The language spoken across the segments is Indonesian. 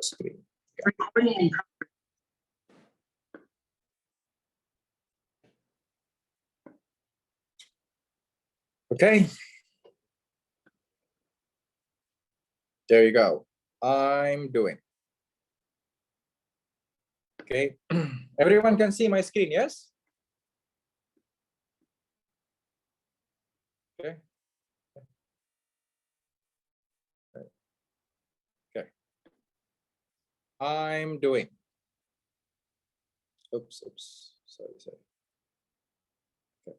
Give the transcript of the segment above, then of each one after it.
screen. Okay. There you go. I'm doing. Okay. Everyone can see my screen, yes? Okay. Okay. I'm doing. Oops. Sorry. Okay.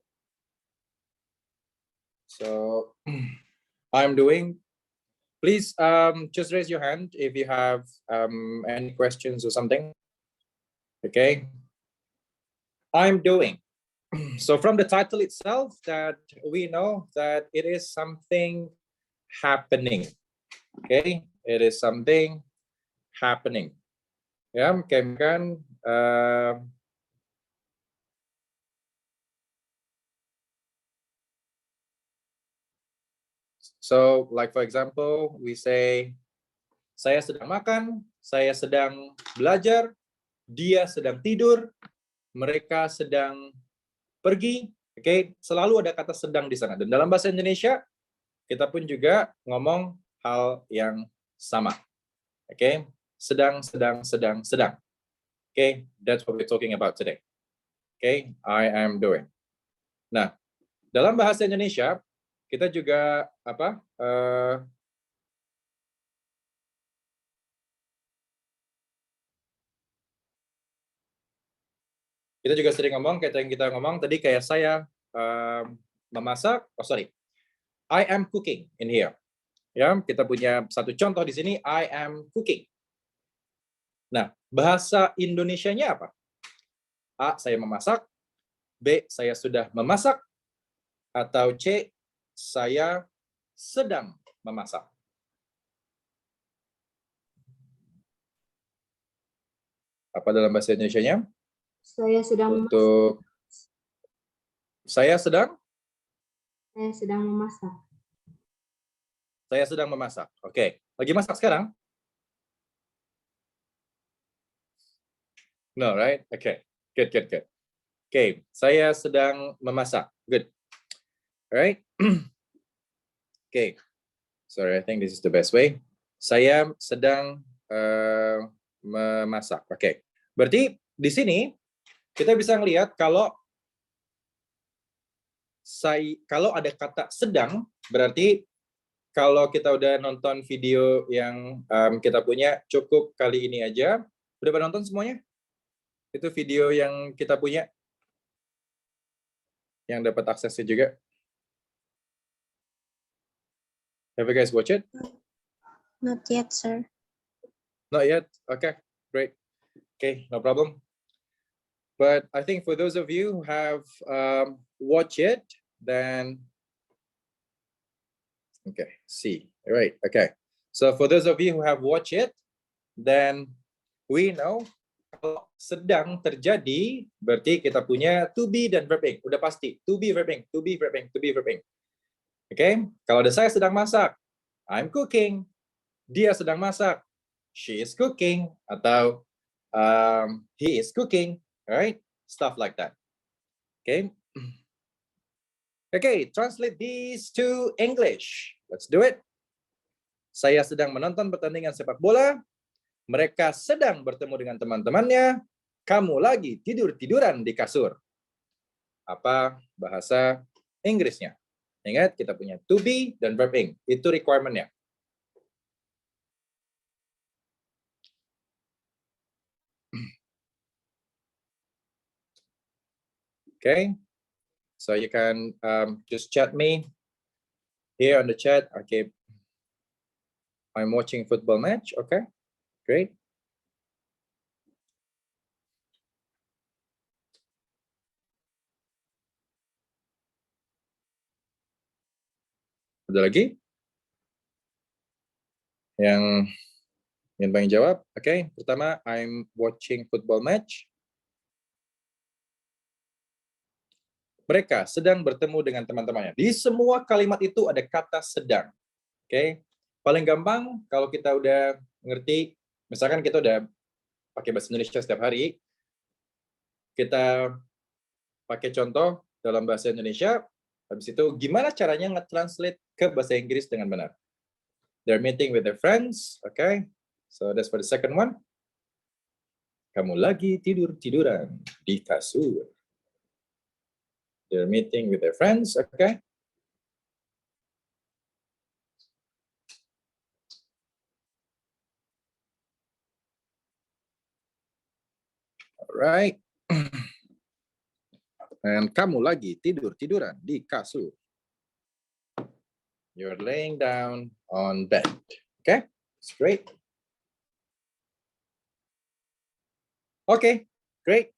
So I'm doing. Please just raise your hand if you have any questions or something. Okay. I'm doing. So from the title itself, that we know that it is something happening. Okay, it is something happening. Ya, kan? So, like for example, we say, saya sedang makan, saya sedang belajar, dia sedang tidur, mereka sedang pergi. Oke, selalu ada kata sedang di sana. Dan dalam bahasa Indonesia, kita pun juga ngomong hal yang sama. Oke, sedang. Oke, that's what we're talking about today. Oke, I am doing. Nah, dalam bahasa Indonesia, kita juga kita juga sering ngomong, kayak yang kita ngomong tadi, kayak saya memasak. Oh, sorry. I am cooking in here. Ya, kita punya satu contoh di sini, I am cooking. Nah, bahasa Indonesianya apa? A, saya memasak. B, saya sudah memasak. Atau C, saya sedang memasak. Apa dalam bahasa Indonesianya? Saya sedang untuk memasak. Saya sedang memasak. Saya sedang memasak. Oke. Lagi masak sekarang? No, right? Okay. Good. Okay. Saya sedang memasak. Good. Alright. Okay. Sorry, I think this is the best way. Saya sedang memasak. Oke. Berarti di sini kita bisa ngelihat kalau ada kata sedang, berarti kalau kita udah nonton video yang kita punya, cukup kali ini aja. Udah pada nonton semuanya? Itu video yang kita punya, yang dapat aksesnya juga. Have you guys watched it? Not yet, sir. Not yet? Okay, great. Okay, no problem. But I think for those of you who have watched it, then okay, see, right? Okay. So for those of you who have watched it, then we know kalau sedang terjadi, berarti kita punya to be dan verb ing. Udah pasti, to be verb ing. Oke, kalau ada saya sedang masak, I'm cooking. Dia sedang masak, she is cooking. Atau he is cooking. Alright, stuff like that. Okay. Okay, translate these to English. Let's do it. Saya sedang menonton pertandingan sepak bola. Mereka sedang bertemu dengan teman-temannya. Kamu lagi tidur-tiduran di kasur. Apa bahasa Inggrisnya? Ingat, kita punya to be dan verb ing. Itu requirement-nya. Okay, so you can just chat me here on the chat. Okay, I'm watching football match. Okay, great. Ada lagi yang pengen jawab? Okay, pertama, I'm watching football match. Mereka sedang bertemu dengan teman-temannya. Di semua kalimat itu ada kata sedang. Oke, paling gampang kalau kita udah ngerti Misalkan kita udah pakai bahasa Indonesia setiap hari, kita pakai contoh dalam bahasa Indonesia, habis itu gimana caranya nge-translate ke bahasa Inggris dengan benar. They're meeting with their friends, okay? So that's for the second one. Kamu lagi tidur-tiduran di kasur. They're meeting with their friends, okay? Alright. And kamu lagi tidur-tiduran di kasur. You're laying down on bed. Okay, it's great. Okay, great.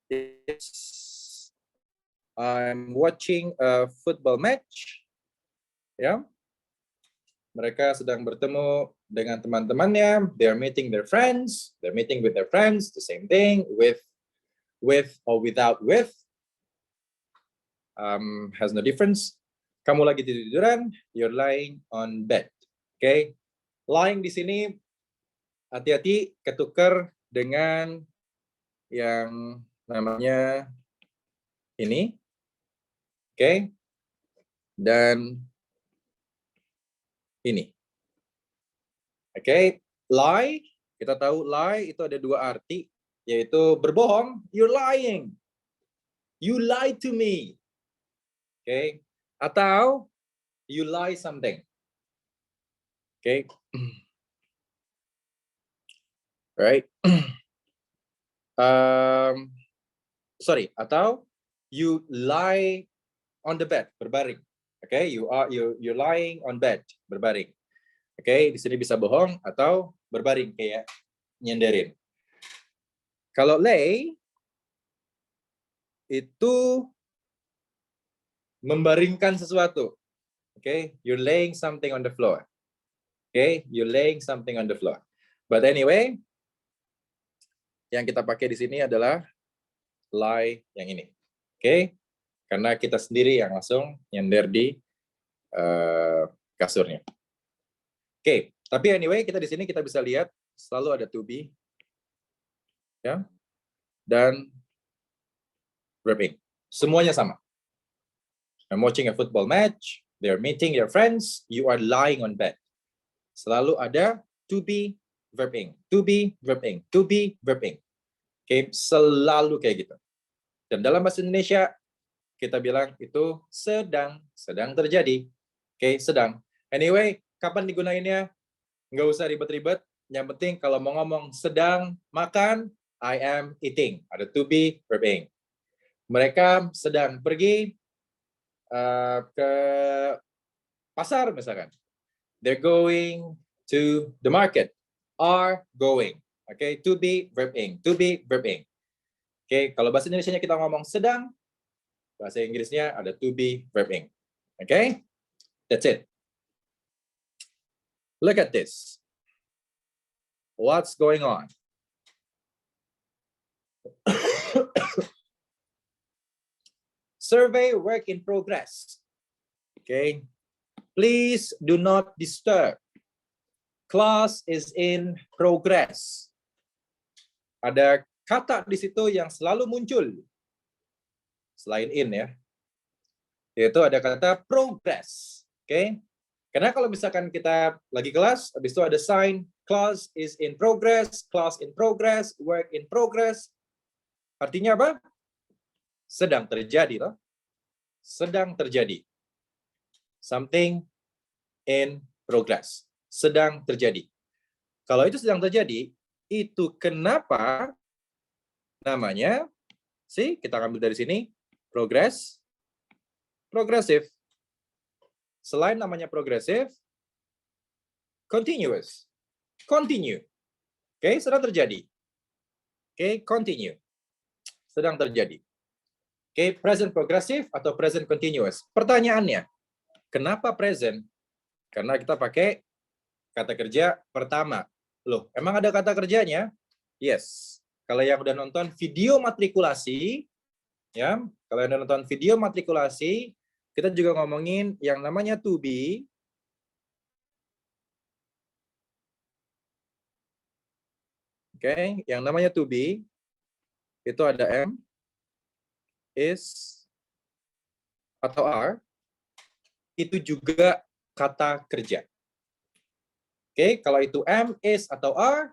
It's, I'm watching a football match. Ya, mereka sedang bertemu dengan teman-temannya. They're meeting their friends. They're meeting with their friends. The same thing with or without with. Has no difference. Kamu lagi tiduran, you're lying on bed. Okay, lying di sini hati-hati ketukar dengan yang namanya ini. Okay, dan ini. Okay, lie, kita tahu lie itu ada dua arti, yaitu berbohong. You're lying. You lied to me. Okay, atau you lie something. Okay, right. Sorry, atau you lie on the bed, berbaring. Okay, you're lying on bed, berbaring. Okay, di sini bisa bohong atau berbaring kayak nyenderin. Kalau lay itu membaringkan sesuatu. Okay, you're laying something on the floor. Okay, you're laying something on the floor. But anyway, yang kita pakai di sini adalah lie yang ini. Okay, karena kita sendiri yang langsung nyender di kasurnya. Okay, tapi anyway kita di sini kita bisa lihat selalu ada to be, ya, dan verb. Semuanya sama. I'm watching a football match. They're meeting their friends. You are lying on bed. Selalu ada to be, verb. To be, verb. To be, verb. Okay, selalu kayak gitu. Dan dalam bahasa Indonesia kita bilang itu sedang terjadi. Okay, sedang. Anyway, kapan digunainnya? Nggak usah ribet-ribet. Yang penting kalau mau ngomong sedang makan, I am eating. Ada to be, verb. Mereka sedang pergi ke pasar misalkan. They're going to the market. Are going. Okay, to be, verb. To be, verb. Okay, kalau bahasa Indonesianya kita ngomong sedang, bahasa Inggrisnya ada to be, verb. Okay, that's it. Look at this. What's going on? Survey work in progress. Okay, please do not disturb. Class is in progress. Ada kata di situ yang selalu muncul selain in, ya, yaitu ada kata progress. Okay, karena kalau misalkan kita lagi kelas, habis itu ada sign class is in progress, class in progress, work in progress. Artinya apa? Sedang terjadi, loh. Sedang terjadi. Something in progress. Sedang terjadi. Kalau itu sedang terjadi, itu kenapa namanya, kita ambil dari sini, progress, progressive. Selain namanya progressive, continuous. Continue. Oke, sedang terjadi. Oke, continue. Sedang terjadi. Oke, present progressive atau present continuous. Pertanyaannya, kenapa present? Karena kita pakai kata kerja pertama. Loh, emang ada kata kerjanya? Yes. Kalau yang udah nonton video matrikulasi, ya, kalau yang udah nonton video matrikulasi, kita juga ngomongin yang namanya to be, Oke, yang namanya to be itu ada am, is, atau are. Itu juga kata kerja. Oke, kalau itu am, is, atau are,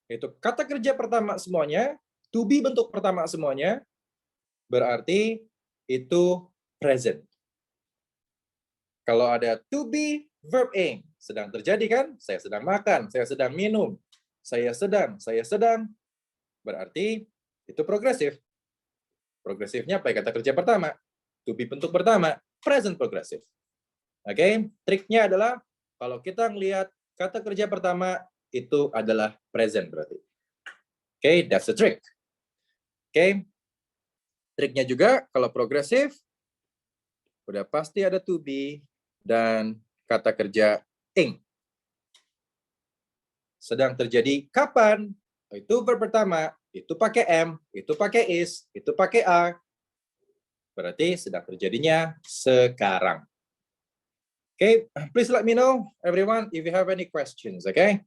itu kata kerja pertama semuanya, to be bentuk pertama semuanya, berarti itu present. Kalau ada to be verb ing, sedang terjadi kan? Saya sedang makan, saya sedang minum, saya sedang, berarti itu progresif. Progresifnya apa? Kata kerja pertama. To be bentuk pertama, present progresif. Oke, triknya adalah kalau kita ngelihat kata kerja pertama itu adalah present berarti. Oke, that's the trick. Oke, triknya juga kalau progresif udah pasti ada to be dan kata kerja ing. Sedang terjadi kapan? Itu verb pertama, itu pakai am, itu pakai is, itu pakai are. Berarti sedang terjadinya sekarang. Okay, please let me know, everyone, if you have any questions, okay?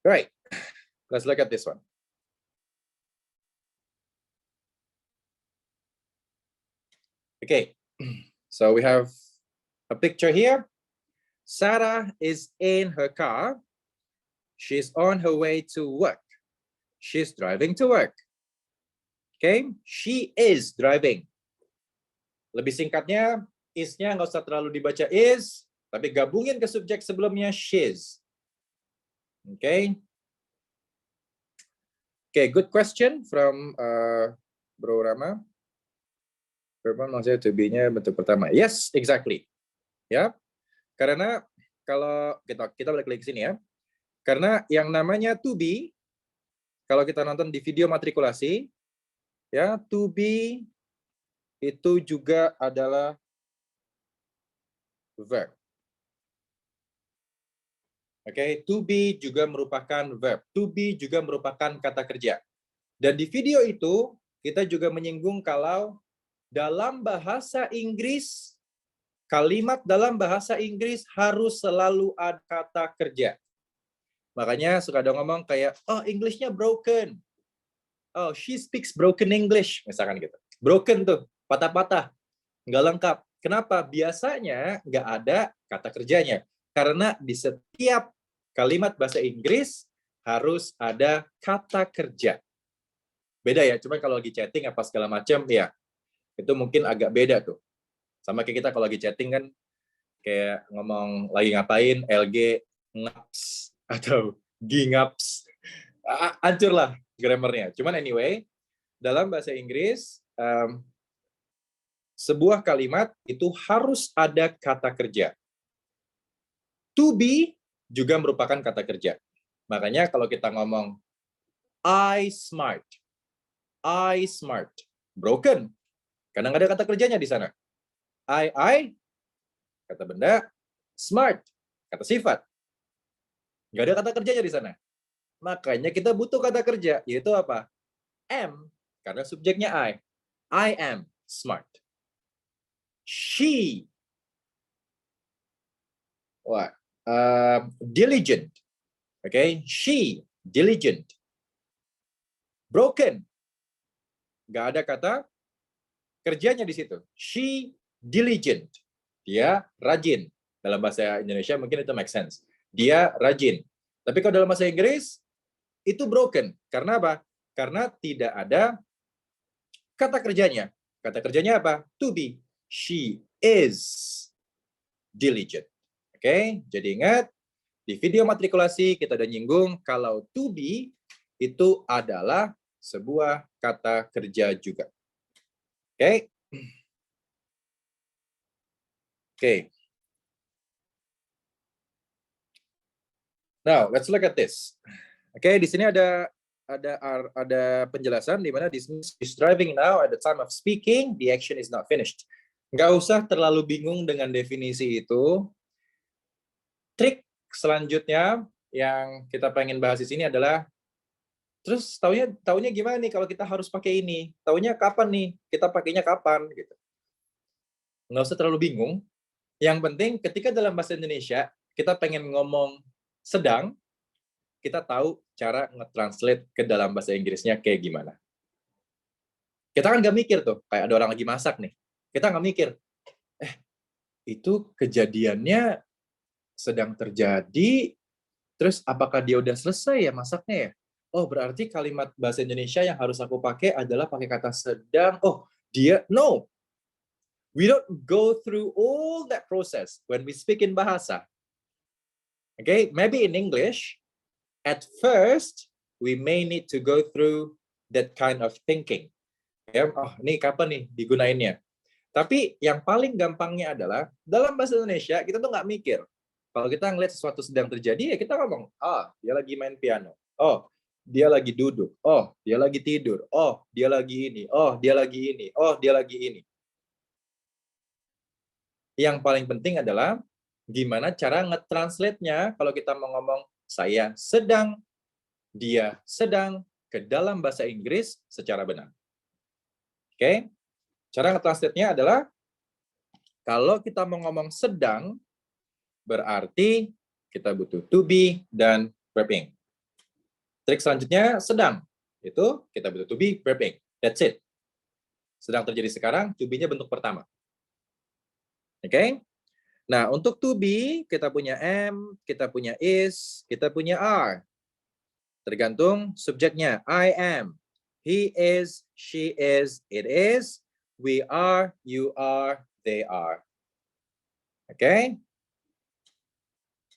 Right, let's look at this one. Okay, so we have a picture here. Sarah is in her car. She's on her way to work. She's driving to work. Okay, she is driving. Lebih singkatnya, is-nya nggak usah terlalu dibaca is, tapi gabungin ke subjek sebelumnya, she's. Okay. Okay, good question from Bro Rama. Berapa maksudnya to be-nya bentuk pertama? Yes, exactly. Ya, karena kalau kita balik lagi ke sini ya. Karena yang namanya to be, kalau kita nonton di video matrikulasi, ya to be itu juga adalah verb. Oke, to be juga merupakan verb. To be juga merupakan kata kerja. Dan di video itu kita juga menyinggung kalau dalam bahasa Inggris, kalimat dalam bahasa Inggris harus selalu ada kata kerja. Makanya suka ada ngomong kayak, oh English-nya broken. Oh, she speaks broken English, misalkan gitu. Broken tuh, patah-patah, nggak lengkap. Kenapa? Biasanya nggak ada kata kerjanya. Karena di setiap kalimat bahasa Inggris harus ada kata kerja. Beda ya, cuma kalau lagi chatting apa segala macam, ya itu mungkin agak beda tuh. Sama kayak kita kalau lagi chatting kan, kayak ngomong lagi ngapain, LG, ngaps, atau gingaps. Hancur lah grammarnya. Cuman anyway, dalam bahasa Inggris, sebuah kalimat itu harus ada kata kerja. To be juga merupakan kata kerja. Makanya kalau kita ngomong, I smart, broken. Karena nggak ada kata kerjanya di sana. I, kata benda, smart, kata sifat. Nggak ada kata kerjanya di sana. Makanya kita butuh kata kerja, yaitu apa? Am, karena subjeknya I. I am smart. She, what? Diligent. Okay, she, diligent. Broken. Nggak ada kata kerjanya di situ. She diligent. Dia rajin. Dalam bahasa Indonesia mungkin itu make sense. Dia rajin. Tapi kalau dalam bahasa Inggris, itu broken. Karena apa? Karena tidak ada kata kerjanya. Kata kerjanya apa? To be. She is diligent. Oke, jadi ingat, di video matrikulasi kita udah nyinggung kalau to be itu adalah sebuah kata kerja juga. Oke. Oke. Now, let's look at this. Oke, di sini ada penjelasan di mana is driving now at the time of speaking, the action is not finished. Nggak usah terlalu bingung dengan definisi itu. Trik selanjutnya yang kita pengen bahas di sini adalah terus taunya gimana nih kalau kita harus pakai ini? Taunya kapan nih? Kita pakainya kapan gitu. Nggak usah terlalu bingung. Yang penting ketika dalam bahasa Indonesia kita pengen ngomong sedang, kita tahu cara nge-translate ke dalam bahasa Inggrisnya kayak gimana. Kita kan nggak mikir tuh, kayak ada orang lagi masak nih. Kita nggak mikir, itu kejadiannya sedang terjadi, terus apakah dia udah selesai ya masaknya ya? Oh, berarti kalimat bahasa Indonesia yang harus aku pakai adalah pakai kata sedang. Oh, no. We don't go through all that process when we speak in bahasa. Okay, maybe in English, at first, we may need to go through that kind of thinking. Ya, oh, ini kapan nih digunainnya? Tapi yang paling gampangnya adalah, dalam bahasa Indonesia, kita tuh nggak mikir. Kalau kita ngeliat sesuatu sedang terjadi, ya kita ngomong, dia lagi main piano. Oh, dia lagi duduk. Oh, dia lagi tidur. Oh, dia lagi ini. Oh, dia lagi ini. Oh, dia lagi ini. Yang paling penting adalah gimana cara nge-translate-nya kalau kita mau ngomong saya sedang, dia sedang ke dalam bahasa Inggris secara benar. Oke? Cara nge-translate-nya adalah kalau kita mau ngomong sedang, berarti kita butuh to be dan verb ing. Trik selanjutnya sedang. Itu kita butuh to be, verb ing. That's it. Sedang terjadi sekarang, to be-nya bentuk pertama. Oke? Nah, untuk to be, kita punya am, kita punya is, kita punya are. Tergantung subjeknya. I am, he is, she is, it is, we are, you are, they are. Oke?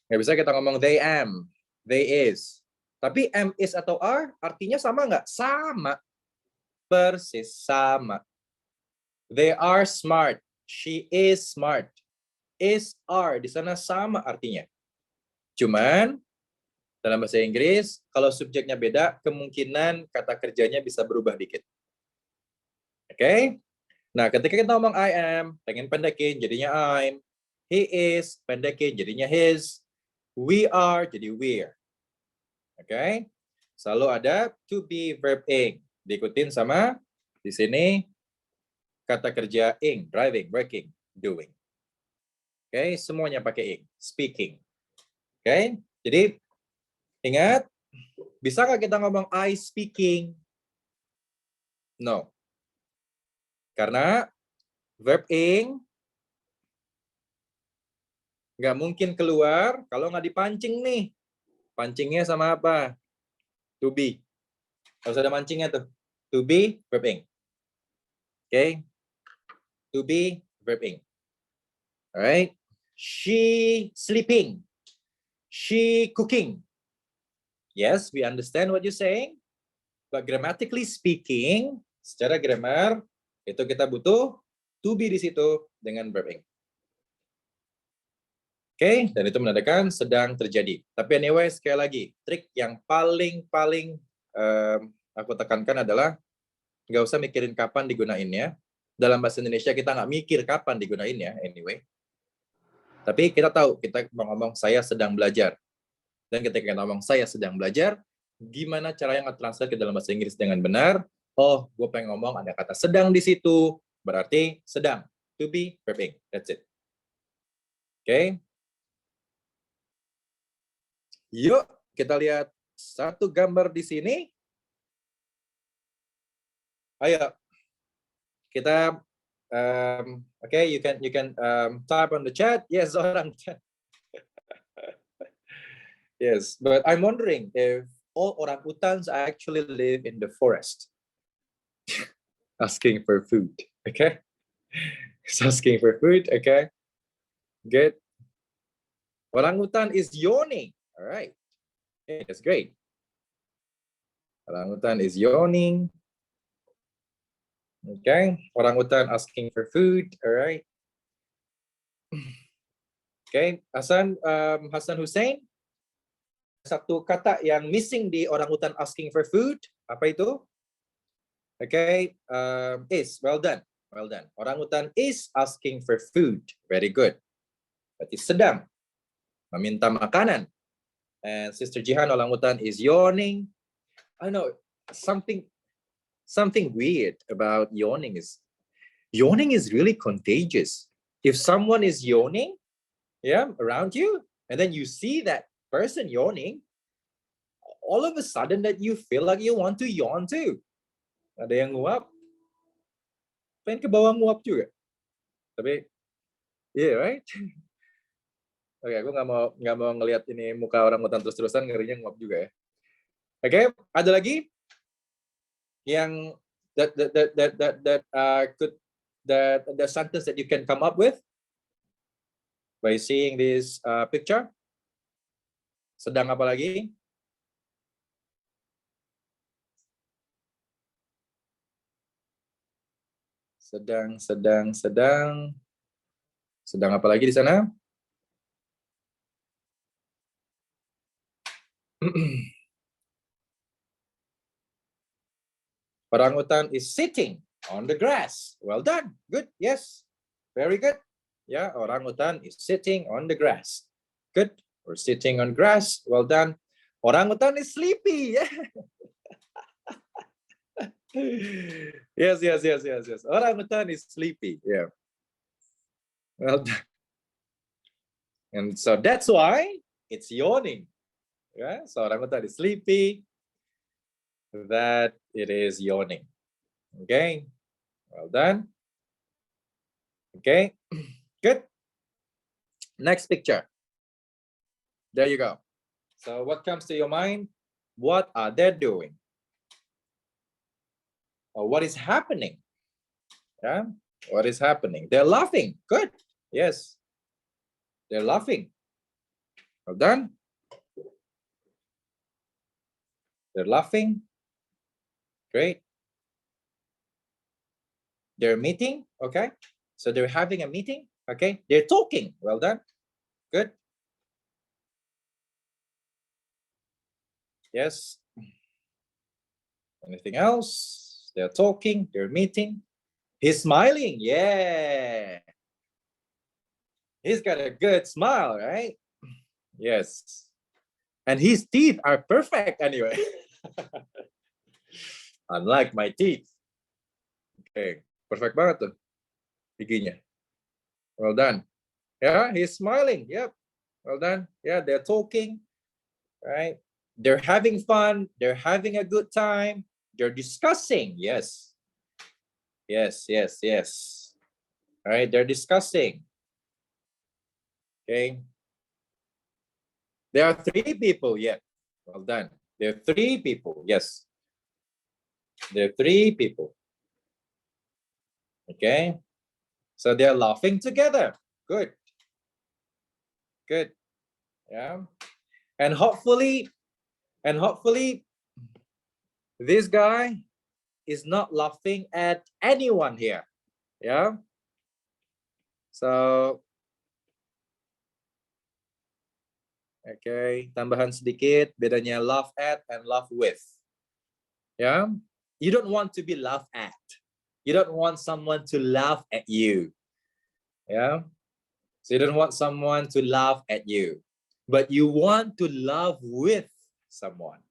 Nggak bisa kita ngomong they am, they is. Tapi am, is, atau are artinya sama nggak? Sama. Persis sama. They are smart. She is smart. Is, are, di sana sama artinya. Cuman, dalam bahasa Inggris, kalau subjeknya beda, kemungkinan kata kerjanya bisa berubah dikit. Oke? Nah, ketika kita ngomong I am, pengen pendekin, jadinya I'm. He is, pendekin, jadinya his. We are, jadi we're. Oke? Selalu ada to be, verb ing. Diikutin sama, di sini, kata kerja ing, driving, working, doing. Oke, semuanya pakai ing, speaking. Oke, jadi ingat, bisa nggak kita ngomong I speaking? No. Karena verb ing nggak mungkin keluar kalau nggak dipancing nih. Pancingnya sama apa? To be. Harus ada mancingnya tuh. To be, verb ing. Oke. To be, verb ing. Alright. She sleeping. She cooking. Yes, we understand what you're saying. But grammatically speaking, secara grammar, itu kita butuh to be di situ dengan verb ing. Oke, dan itu menandakan sedang terjadi. Tapi anyway, sekali lagi, trik yang paling aku tekankan adalah nggak usah mikirin kapan digunainnya. Dalam bahasa Indonesia kita nggak mikir kapan digunainnya, anyway. Tapi kita tahu, kita mau ngomong saya sedang belajar. Dan ketika kita ngomong saya sedang belajar, gimana caranya nge-translate ke dalam bahasa Inggris dengan benar? Oh, gue pengen ngomong ada kata sedang di situ, berarti sedang. To be, verb ing. That's it. Oke. Yuk, kita lihat satu gambar di sini. Ayo, kita, okay, you can type on the chat. Yes, orang chat. Yes, but I'm wondering if all orangutans actually live in the forest. Asking for food, okay? It's asking for food, okay? Good. Orangutan is yawning. All right. Okay, that's great. Orangutan is yawning. Okay. Orangutan asking for food. All right. Okay. Hasan Hussein. Satu kata yang missing di orangutan asking for food. Apa itu? Okay. Is. Well done. Well done. Orangutan is asking for food. Very good. Berarti sedang meminta makanan. And Sister Jihan, orangutan is yawning. I know something weird about yawning is really contagious. If someone is yawning, yeah, around you, and then you see that person yawning, all of a sudden that you feel like you want to yawn too. Ada yang nguap, pengen ke bawah nguap juga. Tapi, yeah, right? Oke, aku nggak mau ngelihat ini muka orang hutan terus-terusan, ngerinya nguap juga ya. Oke, ada lagi yang the sentence that you can come up with by seeing this picture. Sedang apa lagi? Sedang apa lagi di sana? Orangutan is sitting on the grass. Well done. Good. Yes. Very good. Yeah, orangutan is sitting on the grass. Good. We're sitting on grass. Well done. Orangutan is sleepy. Yes. Orangutan is sleepy. Yeah. Well done. And so that's why it's yawning. Yeah. So orangutan is sleepy. That it is yawning. Okay. Well done. Okay. Good. Next picture. There you go. So what comes to your mind? What are they doing? Or what is happening? Yeah. What is happening? They're laughing. Good. Yes. They're laughing. Well done. They're laughing. Great. They're meeting. Okay. So they're having a meeting. Okay. They're talking. Well done. Good. Yes. Anything else? They're talking. They're meeting. He's smiling. Yeah. He's got a good smile, right? Yes. And his teeth are perfect anyway. Unlike my teeth. Okay. Perfect banget tuh giginya. Well done. Yeah, he's smiling. Yep. Well done. Yeah, they're talking. Right? They're having fun. They're having a good time. They're discussing. Yes. Yes. All right, they're discussing. Okay. There are 3 people yet. Well done. There are 3 people. Yes. There are 3 people. Okay. So they're laughing together. Good. Good. Yeah. And hopefully this guy is not laughing at anyone here. Yeah. So okay, tambahan sedikit bedanya laugh at and laugh with. Yeah. You don't want to be laughed at. You don't want someone to laugh at you. Yeah. So you don't want someone to laugh at you, but you want to laugh with someone.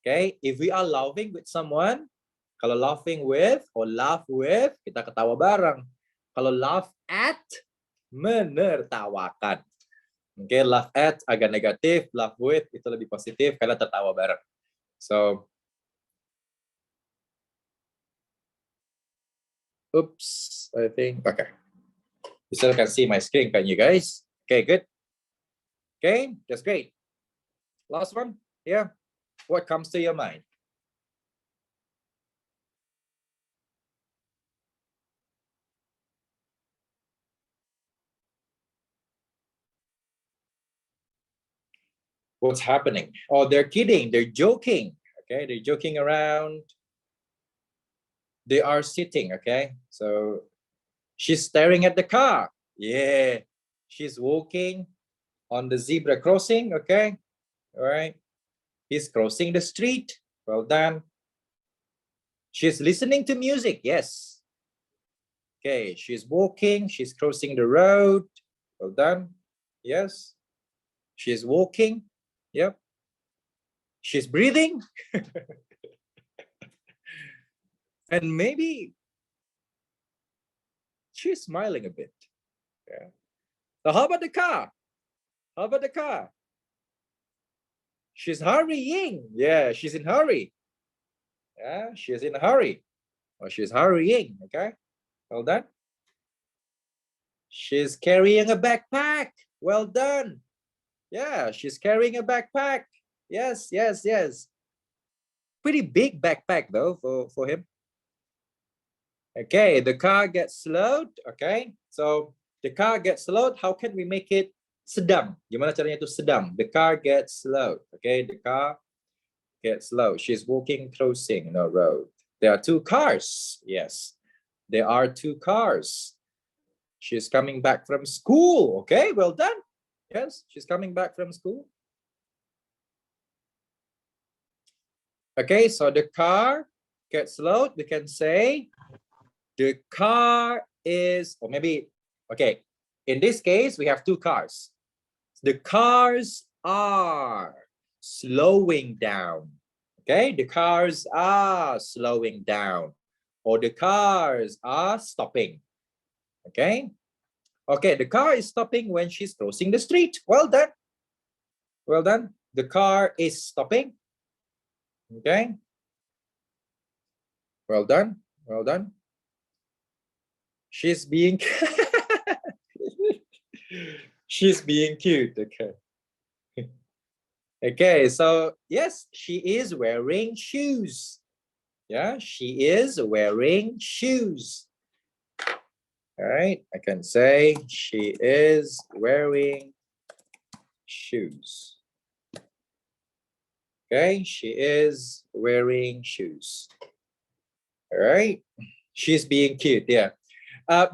Okay. If we are laughing with someone, kalau laughing with or laugh with, kita ketawa bareng. Kalau laugh at, menertawakan. Okay, laugh at agak negatif, laugh with itu lebih positif karena tertawa bareng. So, oops, I think, okay. You still can see my screen, can you guys? Okay, good. Okay, that's great. Last one, yeah. What comes to your mind? What's happening? Oh, they're kidding, they're joking. Okay, they're joking around. They are sitting, okay? So she's staring at the car. Yeah, she's walking on the zebra crossing, okay? All right. He's crossing the street. Well done. She's listening to music. Yes. Okay, she's walking. She's crossing the road. Well done. Yes. She's walking. Yep. She's breathing. And maybe she's smiling a bit. Yeah. So how about the car? How about the car? She's hurrying. Yeah, she's in hurry. Yeah, she's in a hurry. Or she's hurrying. Okay, well done. She's carrying a backpack. Well done. Yeah, she's carrying a backpack. Yes, yes, yes. Pretty big backpack though for him. Okay, the car gets slowed. Okay, so the car gets slowed. How can we make it sedang? Gimana caranya itu sedang? The car gets slowed. Okay, the car gets slowed. She's walking, crossing the road. There are two cars. Yes, there are two cars. She's coming back from school. Okay, well done. Yes, she's coming back from school. Okay, so the car gets slowed. We can say the car is, or maybe, okay, in this case, we have two cars. The cars are slowing down. Okay, the cars are slowing down, or the cars are stopping. Okay, okay, the car is stopping when she's crossing the street. Well done. Well done. The car is stopping. Okay. Well done. Well done. She's being she's being cute. Okay. Okay, so yes, she is wearing shoes. Yeah, she is wearing shoes. All right, I can say she is wearing shoes. Okay, she is wearing shoes. All right, she's being cute. Yeah,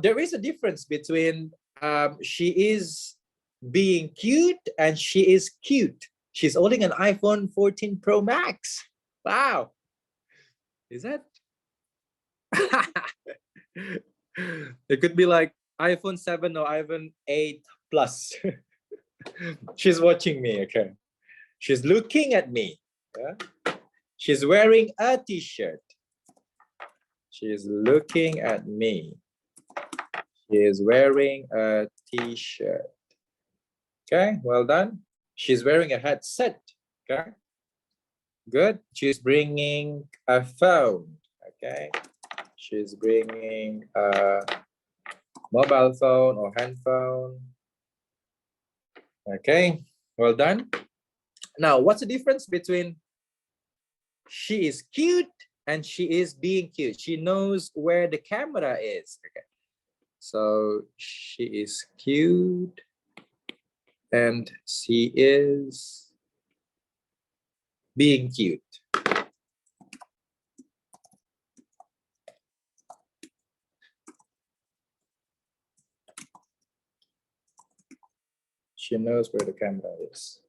there is a difference between she is being cute and she is cute. She's holding an iPhone 14 Pro Max. Wow, is that? It could be like iPhone 7 or iPhone 8 Plus. She's watching me. Okay, she's looking at me. Yeah? She's wearing a t-shirt. She's looking at me. She is wearing a t-shirt. Okay, well done. She's wearing a headset. Okay, good. She's bringing a phone. Okay, she's bringing a mobile phone or handphone. Okay, well done. Now, what's the difference between she is cute and she is being cute? She knows where the camera is. Okay, so she is cute and she is being cute. She knows where the camera is.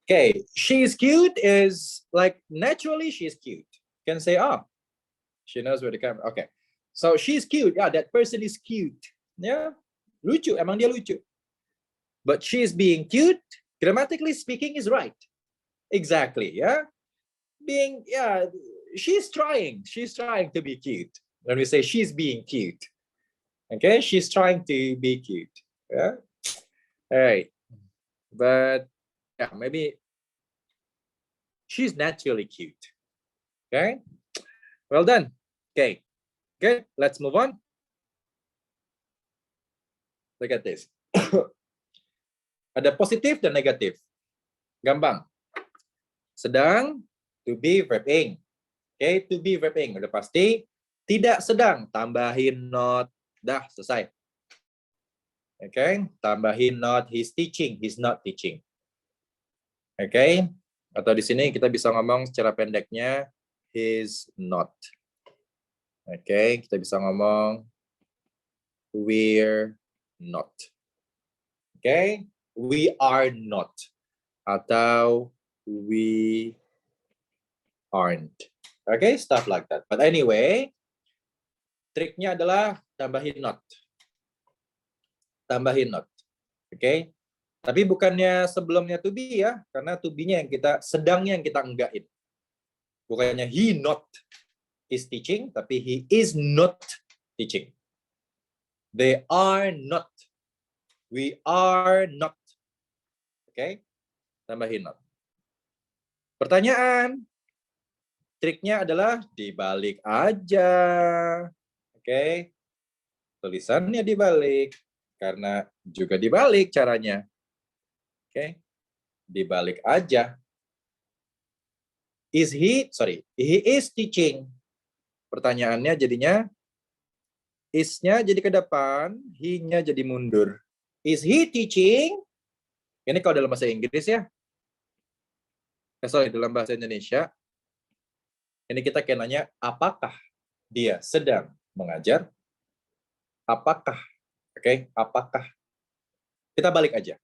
Okay, she's cute is like naturally she's cute. You can say, oh, she knows where the camera. Okay, so she's cute. Yeah, that person is cute. Yeah, lucu. Emang dia lucu. But she's being cute. Grammatically speaking, is right. Exactly. Yeah, being she's trying. She's trying to be cute. When we say she's being cute. Okay, she's trying to be cute. Yeah. All right. But yeah, maybe she's naturally cute. Okay. Well done. Okay. Good. Let's move on. Look at this. Ada positif dan negatif. Gampang. Sedang, to be verb ing. Okay, to be verb ing. Udah pasti. Tidak sedang, tambahin not. Dah, selesai. Okay, tambahin not, he's teaching, he's not teaching. Okay, atau di sini kita bisa ngomong secara pendeknya, he's not. Okay, kita bisa ngomong, we're not. Okay, we are not. Atau we aren't. Okay, stuff like that. But anyway, triknya adalah tambahin not. Tambahin not. Oke. Okay? Tapi bukannya sebelumnya to be ya, karena to be-nya yang kita sedangnya yang kita enggakin. Bukannya he not is teaching, tapi he is not teaching. They are not. We are not. Oke, tambahin not. Pertanyaan, triknya adalah dibalik aja. Oke, tulisannya dibalik karena juga dibalik caranya. Oke, dibalik aja. He is teaching. Pertanyaannya jadinya is-nya jadi ke depan, he-nya jadi mundur. Is he teaching? Ini kalau dalam bahasa Inggris ya. Dalam bahasa Indonesia. Ini kita kayak nanya, apakah dia sedang mengajar? Apakah? Oke, apakah? Kita balik aja.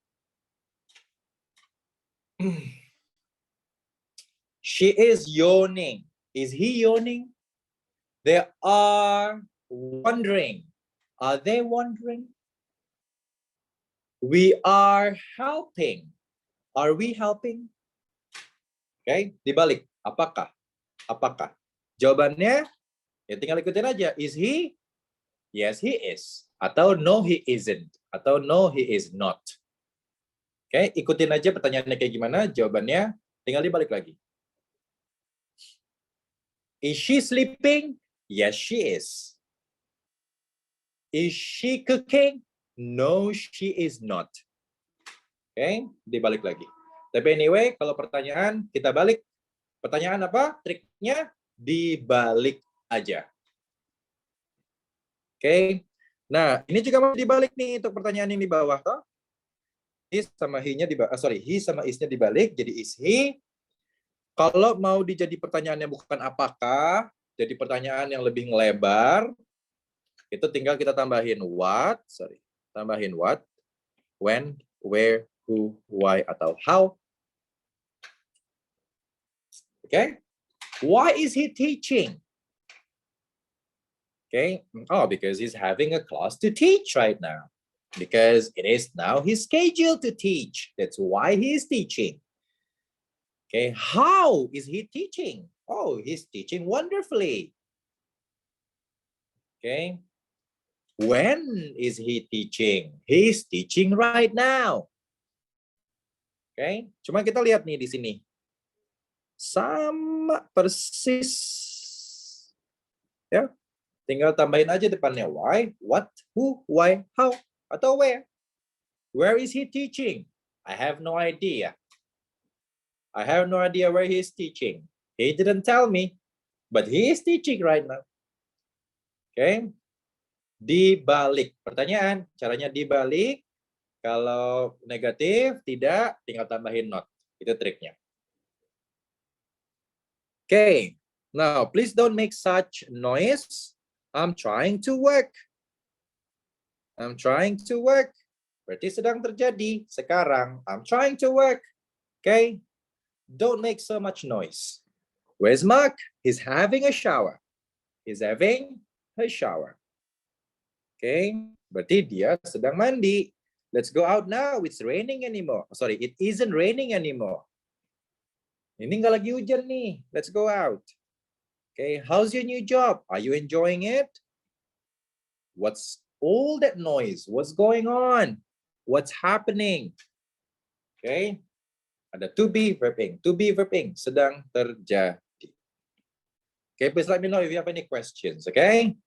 She is yawning. Is he yawning? They are wondering. Are they wondering? We are helping. Are we helping? Oke, dibalik. Apakah? Apakah? Jawabannya, ya tinggal ikutin aja. Is he? Yes, he is. Atau no, he isn't. Atau no, he is not. Oke, ikutin aja pertanyaannya kayak gimana. Jawabannya, tinggal dibalik lagi. Is she sleeping? Yes, she is. Is she cooking? No, she is not. Oke, dibalik lagi. Tapi anyway, kalau pertanyaan, kita balik. Pertanyaan apa? Triknya dibalik aja. Oke. Nah, ini juga mau dibalik nih untuk pertanyaan yang di bawah toh. Is sama he-nya dibalik. He sama is-nya dibalik jadi is he. Kalau mau dijadi pertanyaannya bukan apakah, jadi pertanyaan yang lebih ngelebar, itu tinggal kita tambahin what, tambahin what, when, where, who, why, atau how. Okay? Why is he teaching? Okay. Oh, because he's having a class to teach right now. Because it is now his schedule to teach. That's why he is teaching. Okay. How is he teaching? Oh, he's teaching wonderfully. Okay. When is he teaching? He's teaching right now. Okay. Cuma kita lihat nih di sini. Sama persis. Ya. Tinggal tambahin aja depannya why, what, who, why, how, atau where. Where is he teaching? I have no idea. I have no idea where he is teaching. He didn't tell me, but he is teaching right now. Okay. Dibalik. Pertanyaan, caranya dibalik. Kalau negatif, tidak, tinggal tambahin not. Itu triknya. Okay. Now, please don't make such noise. I'm trying to work. I'm trying to work. Berarti sedang terjadi sekarang. I'm trying to work. Okay? Don't make so much noise. Where's Mark? He's having a shower. He's having a shower. Okay? Berarti dia sedang mandi. Let's go out now. It's raining anymore. Sorry, it isn't raining anymore. Ini nggak lagi hujan nih. Let's go out. Okay, how's your new job? Are you enjoying it? What's all that noise? What's going on? What's happening? Okay, ada to be verbing. To be verbing sedang terjadi. Okay, please let me know if you have any questions. Okay.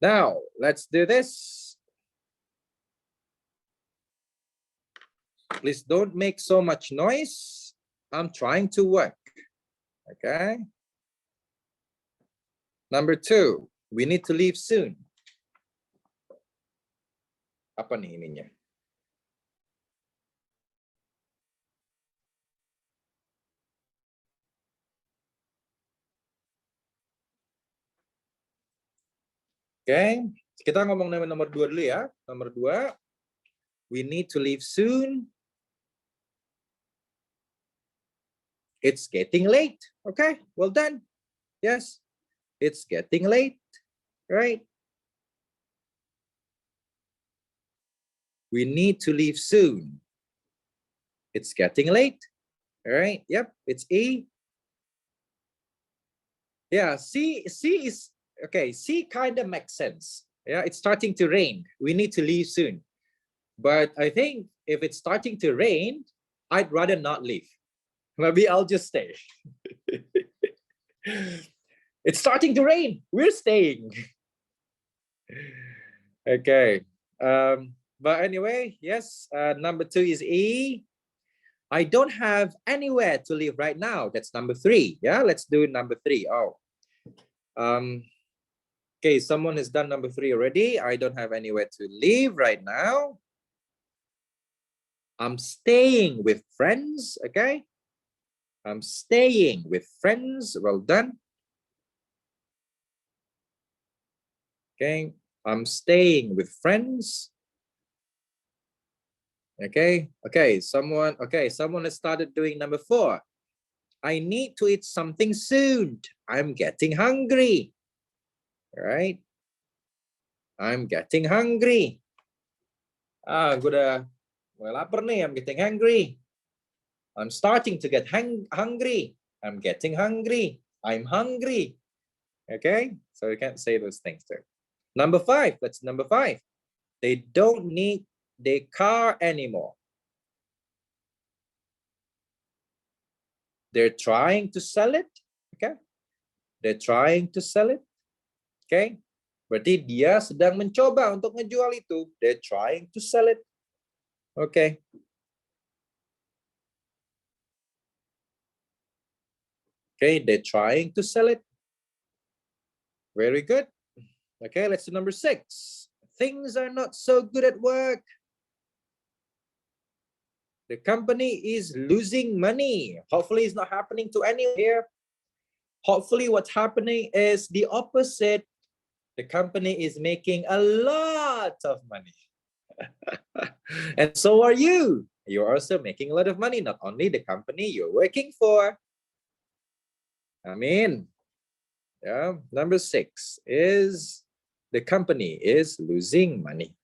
Now let's do this. Please don't make so much noise. I'm trying to work. Okay. Number 2, we need to leave soon. Apa nih ininya? Okay. Kita ngomong nomor 2 dulu ya. Nomor 2, we need to leave soon. It's getting late. Okay, well done. Yes, it's getting late, right? We need to leave soon. It's getting late. All right, yep, it's E. Yeah, C is, okay, C kind of makes sense. Yeah, it's starting to rain. We need to leave soon. But I think if it's starting to rain, I'd rather not leave. Maybe I'll just stay. It's starting to rain. We're staying. Okay. But anyway, yes, number 2 is E. I don't have anywhere to live right now. That's number 3. Yeah, let's do number 3. Oh. Okay, someone has done number 3 already. I don't have anywhere to live right now. I'm staying with friends. Okay. I'm staying with friends. Well done. Okay. I'm staying with friends. Okay. Someone has started doing number 4. I need to eat something soon. I'm getting hungry. All right. I'm getting hungry. Gue udah mulai lapar nih. I'm getting hungry. I'm starting to get hungry. I'm getting hungry. I'm hungry. Okay. So you can't say those things too. Number 5. That's number 5. They don't need their car anymore. They're trying to sell it. Okay. They're trying to sell it. Okay. Berarti dia sedang mencoba untuk ngejual itu. They're trying to sell it. Okay. Okay, they're trying to sell it. Very good. Okay, let's do number 6. Things are not so good at work. The company is losing money. Hopefully it's not happening to anyone here. Hopefully what's happening is the opposite. The company is making a lot of money. And so are you. You're also making a lot of money, not only the company you're working for. Amin. Yeah. Number 6 is the company is losing money.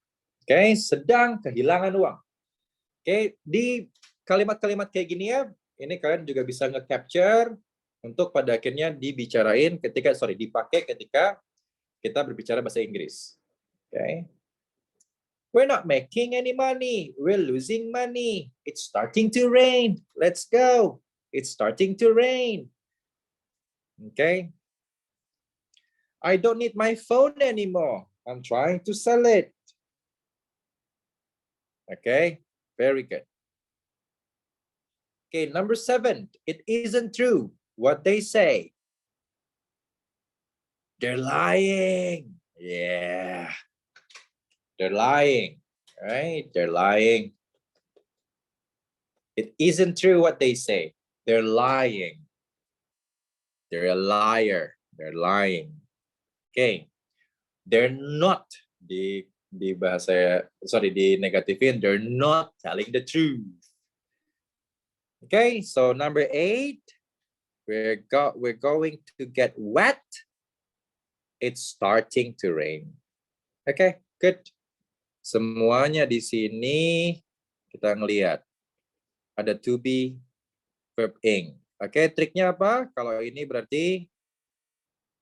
Okay, sedang kehilangan uang. Okay, di kalimat-kalimat kayak gini ya, ini kalian juga bisa nge-capture untuk pada akhirnya dipakai ketika kita berbicara bahasa Inggris. Okay. We're not making any money. We're losing money. It's starting to rain. Let's go. It's starting to rain. Okay. I don't need my phone anymore. I'm trying to sell it. Okay. Very good. Okay, number 7. It isn't true what they say. They're lying. Yeah. They're lying. Right? They're lying. It isn't true what they say. They're lying. They're a liar. They're lying. Okay. They're not di negatifin. They're not telling the truth. Okay, so number 8, we're going to get wet. It's starting to rain. Okay, good. Semuanya di sini kita ngelihat ada to be, verb ing. Oke, triknya apa? Kalau ini berarti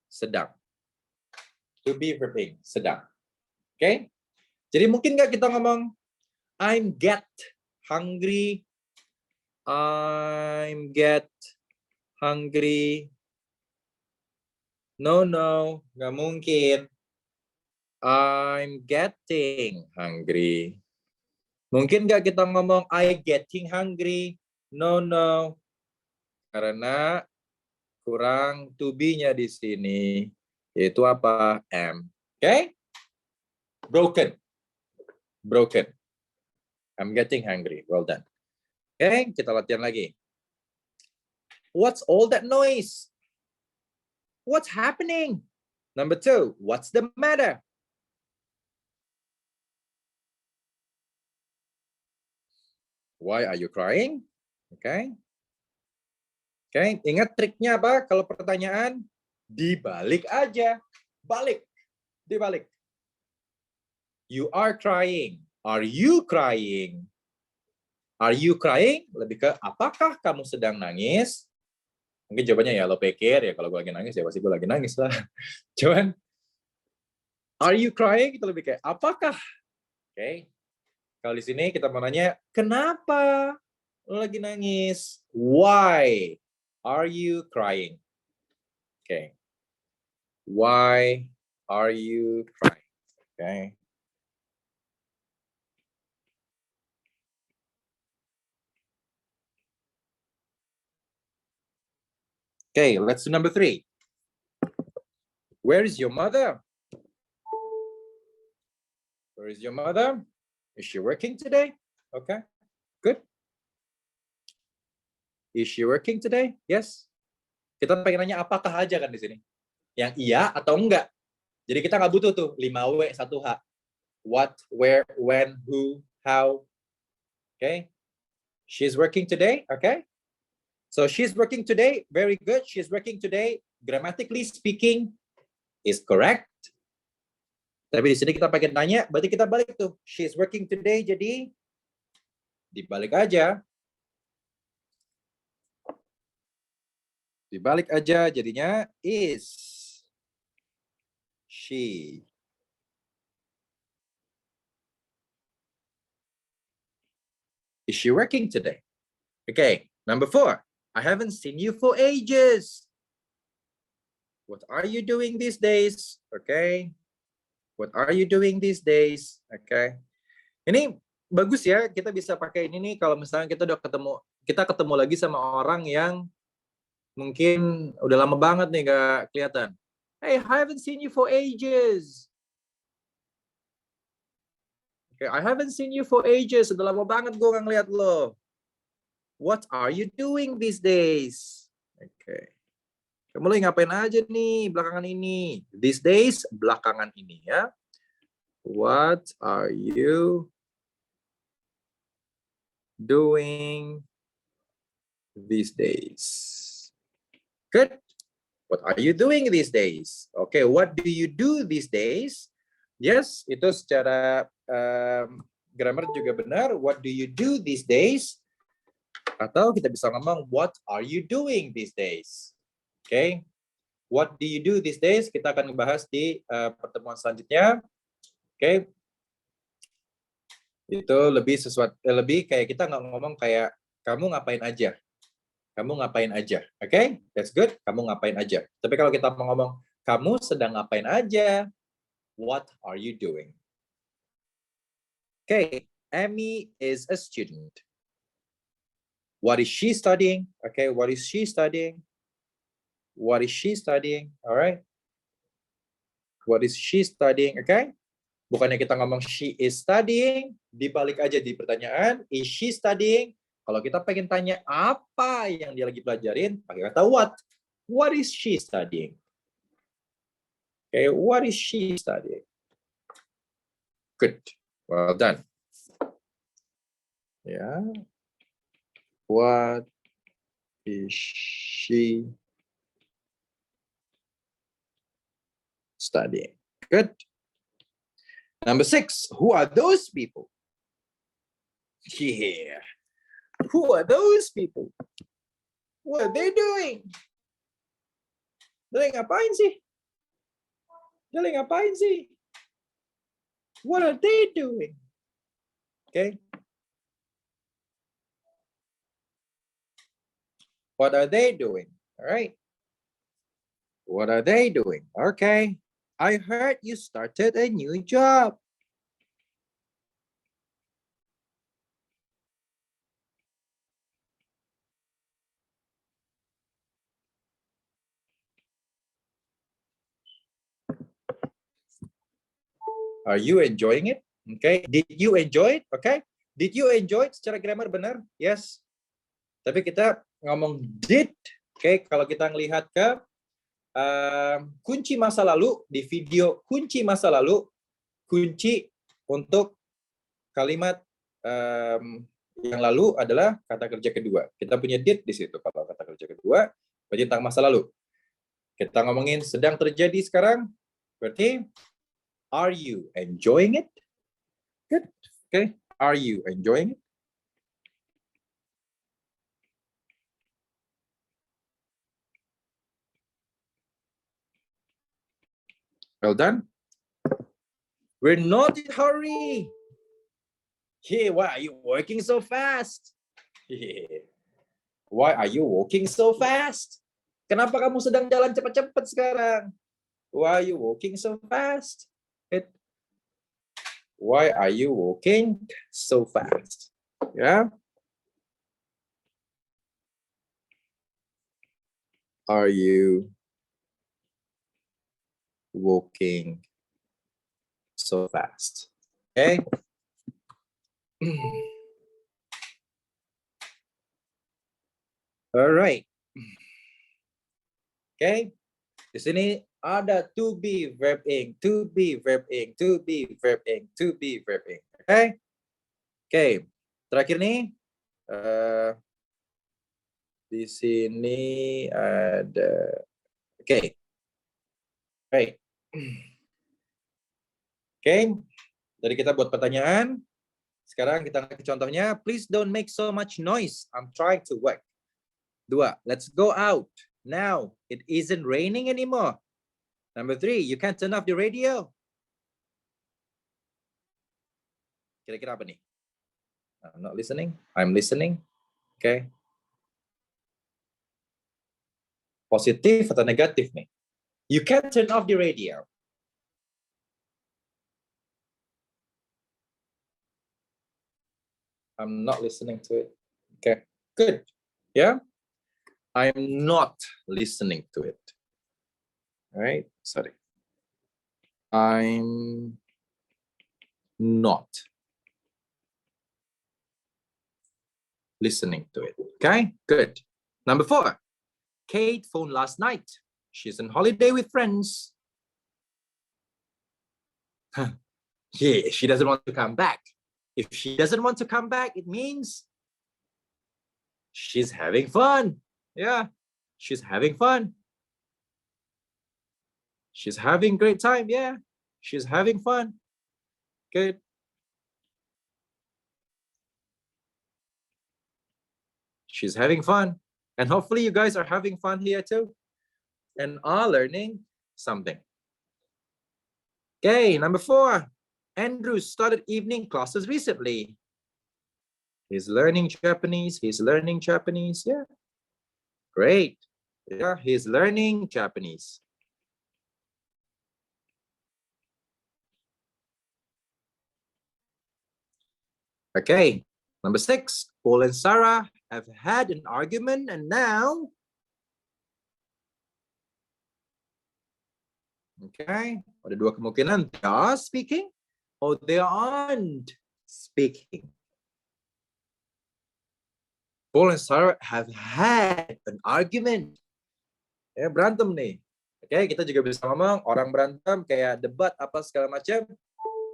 sedang. To be, verb ing, sedang. Oke. Jadi mungkin nggak kita ngomong I'm get hungry. I'm get hungry. No, nggak mungkin. I'm getting hungry. Mungkin nggak kita ngomong I getting hungry. No. Karena kurang to be-nya di sini. Yaitu apa? Am. Okay? Broken. I'm getting hungry. Well done. Okay, kita latihan lagi. What's all that noise? What's happening? Number 2, what's the matter? Why are you crying? Okay. Okay, ingat triknya apa? Kalau pertanyaan, dibalik aja. Dibalik. You are crying. Are you crying? Are you crying? Lebih ke apakah kamu sedang nangis? Mungkin jawabannya ya lo pikir ya kalau gue lagi nangis ya pasti gue lagi nangis lah. Cuman are you crying? Itu lebih kayak apakah? Okay. Kalau di sini kita mau nanya, kenapa lo lagi nangis? Why are you crying? Okay. Why are you crying? Okay. Okay, let's do number 3. Where is your mother? Where is your mother? Is she working today? Okay, good. Is she working today? Yes. Kita pengen nanya apakah aja kan di sini. Yang iya atau enggak. Jadi kita nggak butuh tuh 5W 1H. What, where, when, who, how. Okay. She's working today. Okay. So she's working today. Very good. She's working today. Grammatically speaking is correct. Tapi di sini kita pengen tanya, berarti kita balik tuh. She's working today, jadi dibalik aja. Dibalik aja, jadinya is she. Is she working today? Okay, number 4. I haven't seen you for ages. What are you doing these days? Okay. What are you doing these days? Okay. Ini bagus ya, kita bisa pakai ini nih kalau misalnya kita ketemu lagi sama orang yang mungkin udah lama banget nih gak kelihatan. Hey, I haven't seen you for ages. Okay, I haven't seen you for ages. Udah lama banget gue gak ngeliat lo. What are you doing these days? Okay. Kamu lagi ngapain aja nih belakangan ini? These days, belakangan ini ya. What are you doing these days? Good. What are you doing these days? Okay, what do you do these days? Yes, itu secara grammar juga benar. What do you do these days? Atau kita bisa ngomong, what are you doing these days? Okay, what do you do these days? Kita akan bahas di pertemuan selanjutnya. Okay, itu lebih kayak kita nggak ngomong kayak kamu ngapain aja. Kamu ngapain aja, okay? That's good. Kamu ngapain aja. Tapi kalau kita mau ngomong kamu sedang ngapain aja, what are you doing? Okay, Amy is a student. What is she studying? Okay, what is she studying? What is she studying? All right. What is she studying? Okay. Bukannya kita ngomong she is studying, dibalik aja di pertanyaan, is she studying? Kalau kita pengen tanya apa yang dia lagi pelajarin, pakai kata what. What is she studying? Okay, what is she studying? Good. Well done. Yeah. What is she studying? Good. Number 6, who are those people? Yeah. Who are those people? What are they doing? Dia ngapain sih? Dia ngapain sih? What are they doing? Okay. What are they doing? All right. What are they doing? Okay. I heard you started a new job. Are you enjoying it? Okay. Did you enjoy it? Okay. Did you enjoy it? Secara grammar benar? Yes. Tapi kita ngomong did. Okay. Kalau kita ngelihat ke kunci masa lalu di video kunci masa lalu, kunci untuk kalimat yang lalu adalah kata kerja kedua. Kita punya did di situ. Kalau kata kerja kedua berarti tentang masa lalu. Kita ngomongin sedang terjadi sekarang, berarti are you enjoying it? Good. Okay. Are you enjoying it? Well done. We're not in a hurry. Hey, why are you working so fast? Yeah. Why are you walking so fast? Kenapa kamu sedang jalan cepat-cepat sekarang? Why are you walking so fast? Why are you walking so fast? Yeah. Are you walking so fast? Okay. Alright. Okay. Di sini ada to be verb ing, to be verb ing, to be verb ing, to be verb ing. Okay. Okay. Terakhir nih di sini ada okay. Right. Okay. Jadi kita buat pertanyaan. Sekarang kita ke contohnya. Please don't make so much noise. I'm trying to work. 2. Let's go out. Now, it isn't raining anymore. Number 3, you can't turn off the radio. Kira-kira apa nih? I'm not listening. I'm listening. Okay. Positif atau negatif nih? You can't turn off the radio. I'm not listening to it. Okay. Good. Yeah. I'm not listening to it. All right. Sorry. I'm not listening to it. Okay, good. Number 4, Kate phoned last night. She's on holiday with friends. Yeah, she doesn't want to come back. If she doesn't want to come back, it means she's having fun. Yeah, she's having fun. She's having great time. Yeah, she's having fun. Good. She's having fun. And hopefully you guys are having fun here too and are learning something. Okay, number 4. Andrew started evening classes recently. He's learning Japanese. He's learning Japanese. Yeah. Great. Yeah, he's learning Japanese. Okay. Number 6. Paul and Sarah have had an argument and now. Okay. Ada 2 kemungkinan. They are speaking or they aren't speaking. Paul and Sarah have had an argument. Ya, berantem nih. Oke, kita juga bisa ngomong orang berantem kayak debat apa segala macam.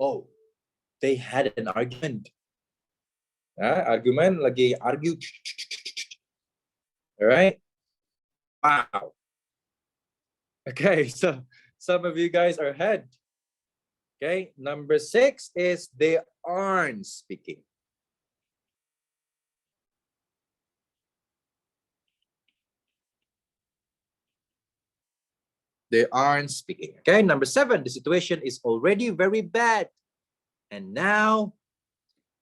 Oh, they had an argument. Ya, argument lagi argue. Alright. Wow. Okay, so some of you guys are ahead. Okay, number 6 is they aren't speaking. They aren't speaking. Okay, number 7, the situation is already very bad. And now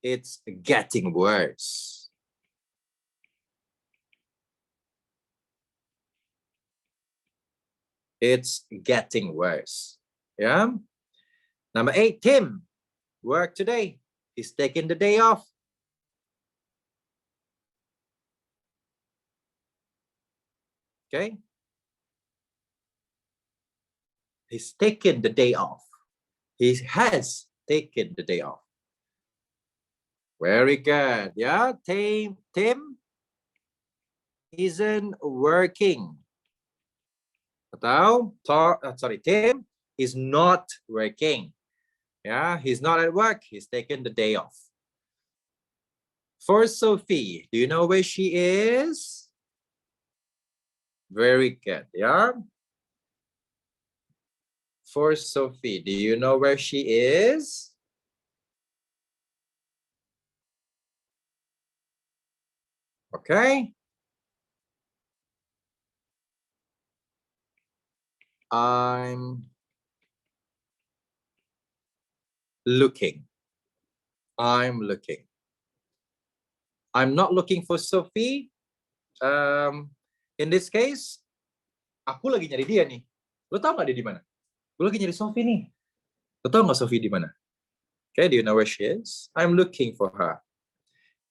it's getting worse. It's getting worse. Yeah. Number 8, Tim, work today. He's taking the day off. Okay. He's taken the day off. He has taken the day off. Very good. Yeah, Tim isn't working. Tim is not working. Yeah, he's not at work. He's taken the day off. For Sophie, do you know where she is? Very good. Yeah. For Sophie, do you know where she is? Okay. I'm looking. I'm looking. I'm not looking for Sophie. In this case, aku lagi nyari dia nih. Lo tau nggak dia di mana? Gue lagi nyari Sophie nih. Lo tau nggak Sophie di mana? Okay, do you know where she is? I'm looking for her.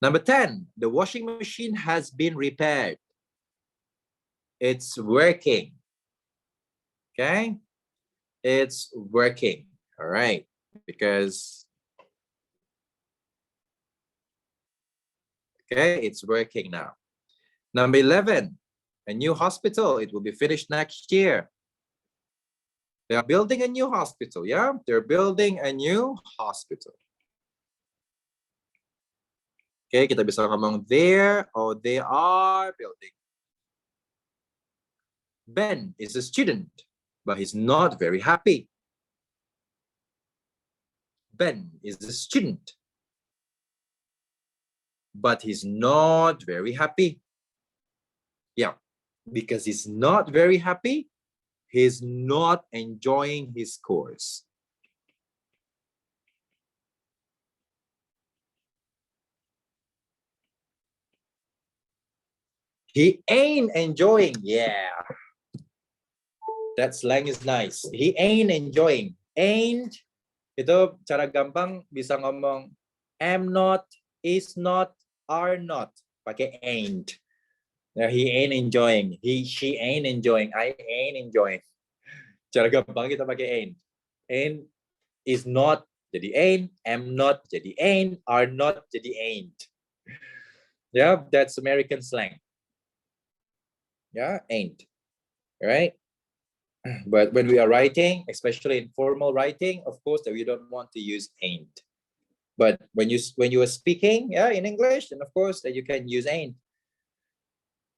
Number 10, the washing machine has been repaired. It's working. Okay, it's working. All right, because okay, it's working now. Number 11, a new hospital. It will be finished next year. They are building a new hospital. Yeah, they're building a new hospital. Okay, kita bisa ngomong there or they are building. Ben is a student, but he's not very happy. Ben is a student, but he's not very happy. Yeah, because he's not very happy, he's not enjoying his course. He ain't enjoying. Yeah, that slang is nice. He ain't enjoying. Ain't itu cara gampang bisa ngomong am not, is not, are not. Pakai ain't. Now, he ain't enjoying. She ain't enjoying. I ain't enjoying. Cara gampang kita pakai ain't. Ain't is not jadi ain't, am not jadi ain't, are not jadi ain't. Yeah, that's American slang. Yeah, ain't. Right? But when we are writing, especially in formal writing, of course, that we don't want to use ain't. But when you are speaking, yeah, in English, then of course that you can use ain't.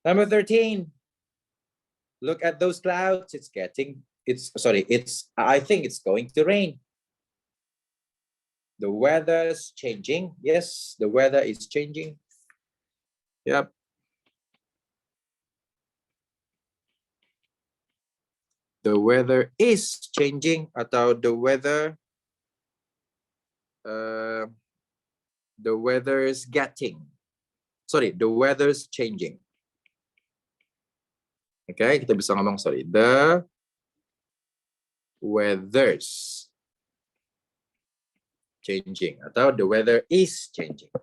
Number 13. Look at those clouds. I think it's going to rain. The weather's changing. Yes, the weather is changing. Yep. The weather is changing atau the weather is getting. Sorry, the weather's changing. Okay, kita bisa ngomong sorry. The weather's changing atau the weather is changing.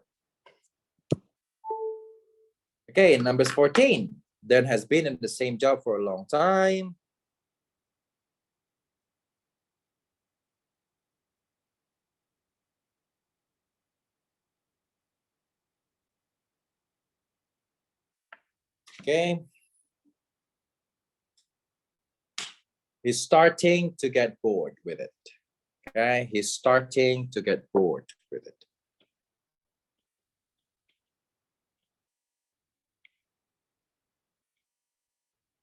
Okay, numbers 14. Dan has been in the same job for a long time. Okay. He's starting to get bored with it. Okay, he's starting to get bored with it.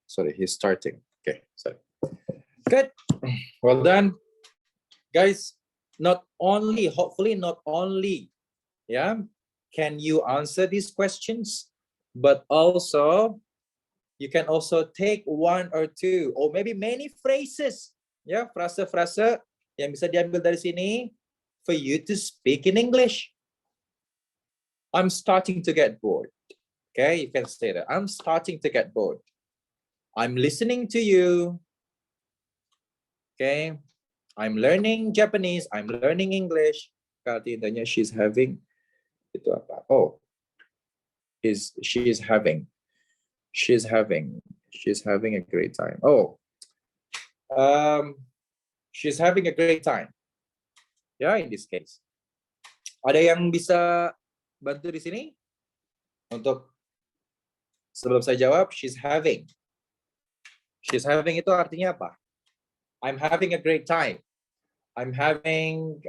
Sorry, he's starting. Okay, sorry. Good. Well done. Guys, hopefully not only, yeah, can you answer these questions, but also you can also take one or two or maybe many phrases, ya, frase-frase yang bisa diambil dari sini for you to speak in English. I'm starting to get bored. Okay, you can say that. I'm starting to get bored. I'm listening to you. Okay, I'm learning Japanese. I'm learning English. Berarti intinya she's having itu apa? Oh, she's having a great time. Oh, she's having a great time. Yeah, in this case. Ada yang bisa bantu di sini? Untuk sebelum saya jawab, she's having. She's having itu artinya apa? I'm having a great time. I'm having,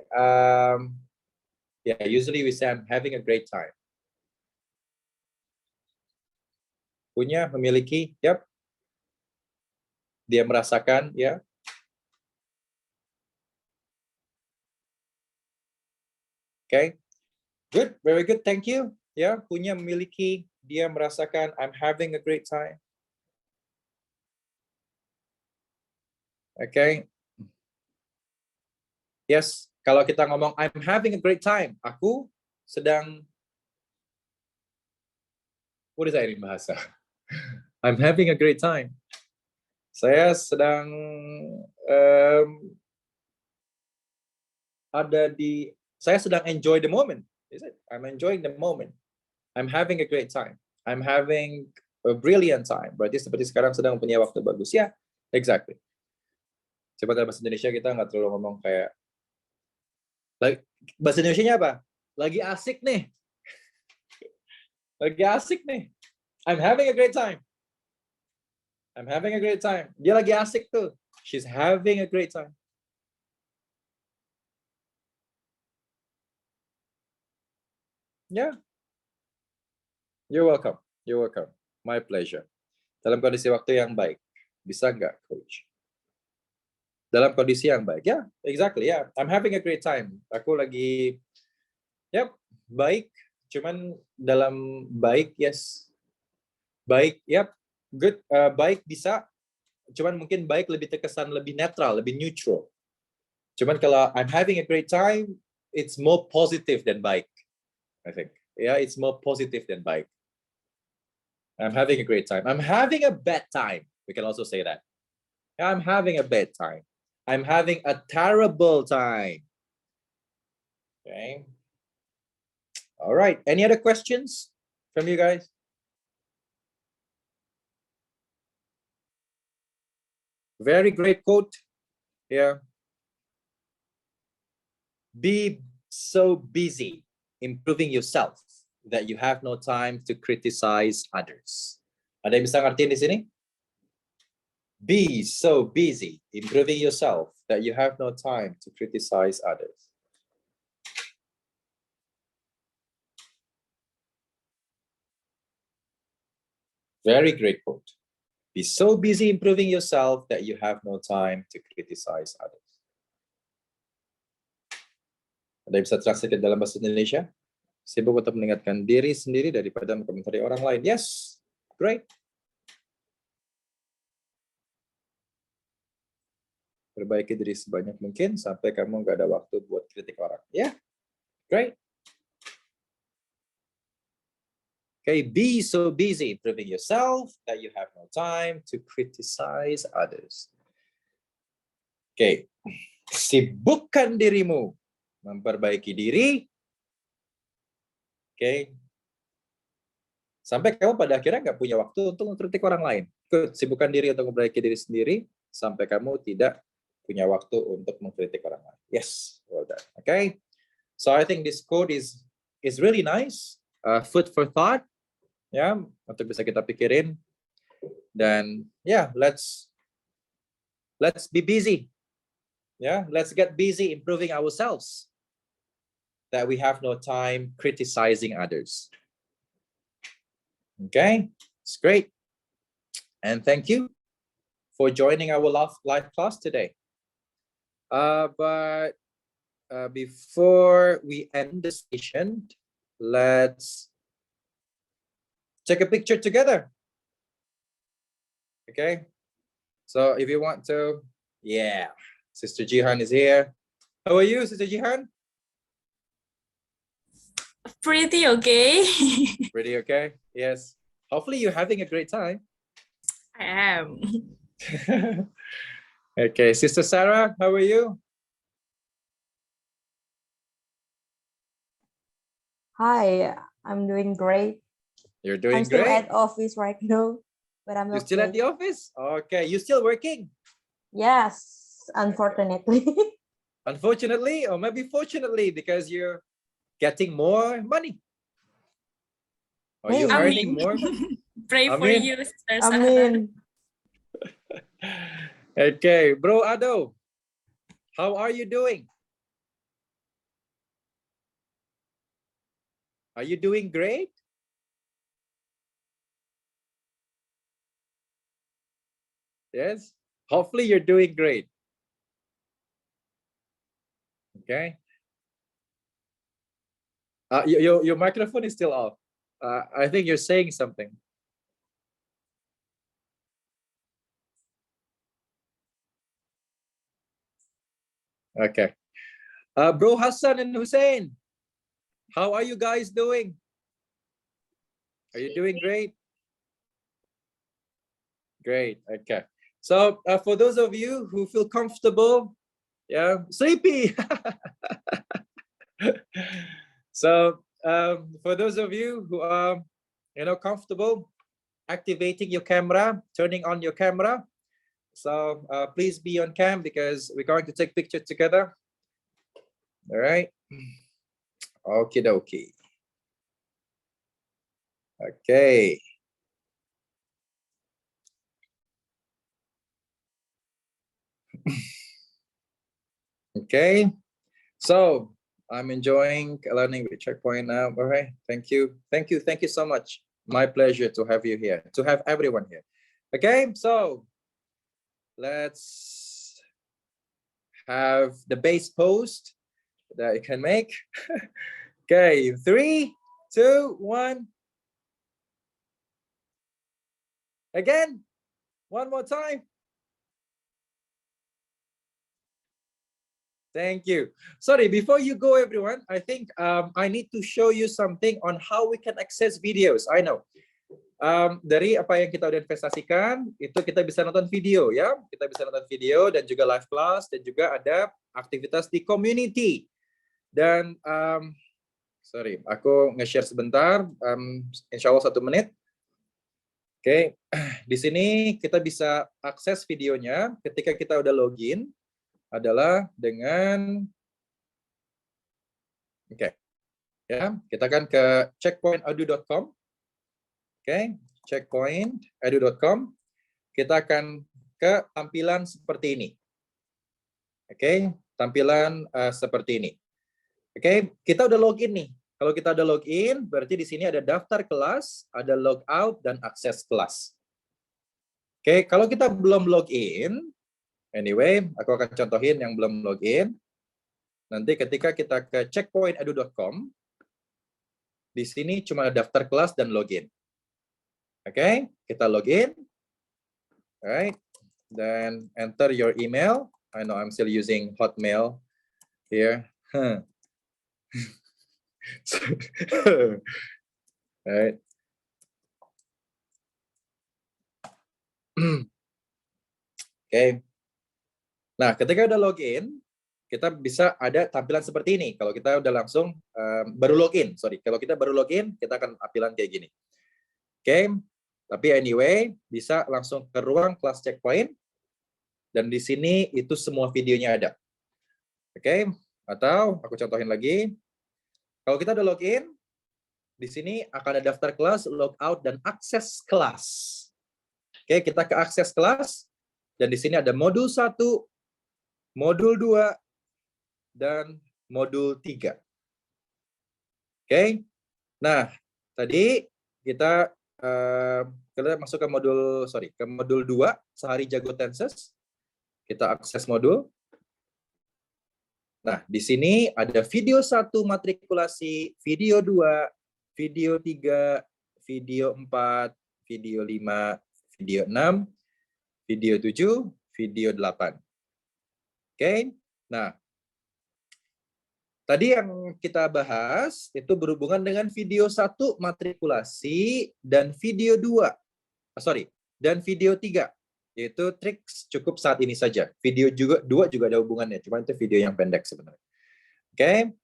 usually we say I'm having a great time. Punya, memiliki, yep. Dia merasakan, ya. Okay, good, very good, thank you. Ya, punya, memiliki, dia merasakan, I'm having a great time. Okay. Yes, Kalau kita ngomong I'm having a great time, aku sedang, what is that in bahasa? I'm having a great time. Saya sedang saya sedang enjoy the moment. Is it? I'm enjoying the moment. I'm having a great time. I'm having a brilliant time. Berarti seperti sekarang sedang punya waktu bagus. Ya, exactly. Coba dalam bahasa Indonesia kita nggak terlalu ngomong kayak, bahasa Indonesianya apa? Lagi asik nih. Lagi asik nih. I'm having a great time. I'm having a great time. Dia lagi asik tuh. She's having a great time. Yeah. You're welcome. You're welcome. My pleasure. Dalam kondisi waktu yang baik. Bisa nggak, Coach? Dalam kondisi yang baik. Yeah, exactly. Yeah, I'm having a great time. Aku lagi, yep, baik. Cuman dalam baik, yes. Baik, yep, good. Baik bisa. Cuman mungkin baik lebih terkesan lebih netral, lebih neutral. Cuman kalau I'm having a great time, it's more positive than baik, I think. Yeah, it's more positive than baik. I'm having a great time. I'm having a bad time. We can also say that. I'm having a bad time. I'm having a terrible time. Okay. All right. Any other questions from you guys? Very great quote. Yeah. Be so busy improving yourself that you have no time to criticize others. Ada yang bisa ngertiin di sini? Be so busy improving yourself that you have no time to criticize others. Very great quote. Be so busy improving yourself that you have no time to criticize others. Ada yang bisa translate dalam bahasa Indonesia? Sibuk untuk meningkatkan diri sendiri daripada mengomentari orang lain. Yes, great. Perbaiki diri sebanyak mungkin sampai kamu nggak ada waktu buat kritik orang. Yeah, great. Okay, be so busy improving yourself that you have no time to criticize others. Okay, sibukkan dirimu memperbaiki diri. Okay, sampai kamu pada akhirnya nggak punya waktu untuk mengkritik orang lain. Sibukkan diri untuk memperbaiki diri sendiri sampai kamu tidak punya waktu untuk mengkritik orang lain. Yes, well done. Okay, so I think this quote is really nice, food for thought, ya, untuk bisa kita pikirin. Dan yeah, let's be busy, yeah, let's get busy improving ourselves, that we have no time criticizing others. Okay, it's great, and thank you for joining our live class today. But before we end the session, let's take a picture together. Okay, so if you want to, yeah, Sister Jihan is here. How are you, Sister Jihan? Pretty okay. Pretty okay? Yes. Hopefully you're having a great time. I am. Okay, Sister Sarah, how are you? Hi, I'm doing great. You're doing I'm still great. at office right now, but I'm You're okay. still at the office? Okay, you still working? Yes, unfortunately. Unfortunately, or maybe fortunately, because you're getting more money. Or you're Maybe. earning more money. Pray for Amin. you, Sister I Sarah. mean, Okay, Bro Ado, how are you doing? Are you doing great? Yes, hopefully you're doing great. Okay. Your microphone is still off. I think you're saying something. Okay. Bro Hassan and Hussein, how are you guys doing? Are you doing great? Great. Okay. So for those of you who feel comfortable, yeah, sleepy. So for those of you who are, comfortable activating your camera, turning on your camera. So please be on cam because we're going to take pictures together. All right. Okie dokie. Okay. Okay. So I'm enjoying learning with Checkpoint now. All right. Thank you. Thank you. Thank you so much. My pleasure to have you here, to have everyone here. Okay. So let's have the base post that you can make. Okay. 3, 2, 1. Again. One more time. Thank you. Sorry, before you go, everyone, I think I need to show you something on how we can access videos. I know. Dari apa yang kita udah investasikan, itu kita bisa nonton video ya. Kita bisa nonton video dan juga live class dan juga ada aktivitas di community. Dan sorry, aku nge-share sebentar, insya Allah 1 menit. Oke, di sini kita bisa akses videonya ketika kita udah login. Adalah dengan ya, kita akan ke checkpointedu.com. Checkpointedu.com. Kita akan ke tampilan seperti ini. Tampilan seperti ini. Kita udah login nih. Kalau kita udah login, berarti di sini ada daftar kelas, ada logout dan akses kelas. Kalau kita belum login, anyway, aku akan contohin yang belum login. Nanti ketika kita ke checkpointedu.com, di sini cuma ada daftar kelas dan login. Kita login. Alright. Then enter your email. I know I'm still using Hotmail here. Alright. Nah, ketika udah login, kita bisa ada tampilan seperti ini. Kalau kita udah langsung baru login, kalau kita baru login, kita akan tampilan kayak gini. Tapi anyway, bisa langsung ke ruang kelas Checkpoint, dan di sini itu semua videonya ada. Atau aku contohin lagi. Kalau kita udah login, di sini akan ada daftar kelas, logout, dan akses kelas. Kita ke akses kelas, dan di sini ada modul 1, modul 2, dan modul 3. Nah, tadi kita masuk ke modul 2, sehari jago tenses. Kita akses modul. Nah, di sini ada video 1 matrikulasi, video 2, video 3, video 4, video 5, video 6, video 7, video 8. Nah, tadi yang kita bahas itu berhubungan dengan video 1 matrikulasi dan video 2. Dan video 3, yaitu trik cukup saat ini saja. Video 2 juga ada hubungannya, cuma itu video yang pendek sebenarnya.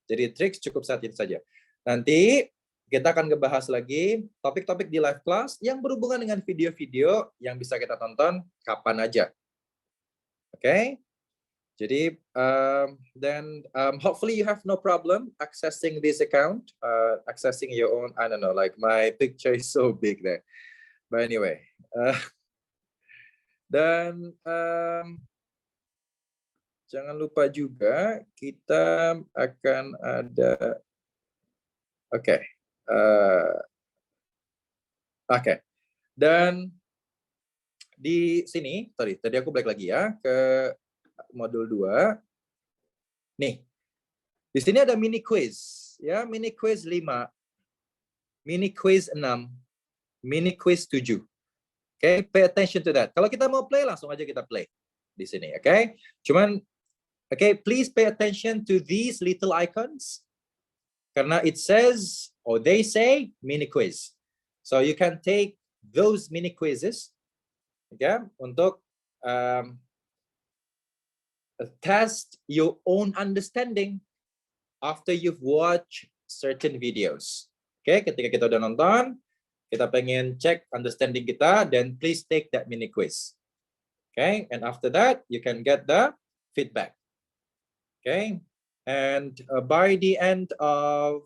Jadi trik cukup saat ini saja. Nanti kita akan ngebahas lagi topik-topik di live class yang berhubungan dengan video-video yang bisa kita tonton kapan aja. Jadi, then hopefully you have no problem accessing this account, accessing your own, I don't know, like my picture is so big there. But anyway, dan jangan lupa juga kita akan ada, dan di sini, tadi aku balik lagi ya ke modul 2. Nih, di sini ada mini quiz, ya, mini quiz 5, mini quiz 6, mini quiz 7. Pay attention to that. Kalau kita mau play, langsung aja kita play di sini, Cuman Okay, please pay attention to these little icons. Karena it says, or they say, mini quiz. So you can take those mini quizzes, okay, untuk test your own understanding after you've watched certain videos. Okay, ketika kita udah nonton, kita pengen cek understanding kita, then please take that mini quiz. Okay, and after that, you can get the feedback. Okay, and by the end of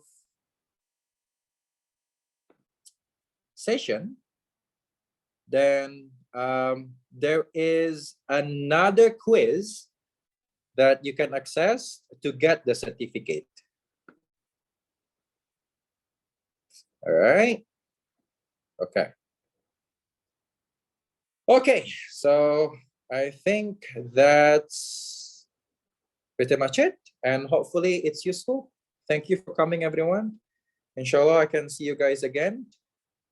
session, then there is another quiz that you can access to get the certificate. All right. Okay. Okay, so I think that's pretty much it, and hopefully it's useful. Thank you for coming, everyone. Inshallah, I can see you guys again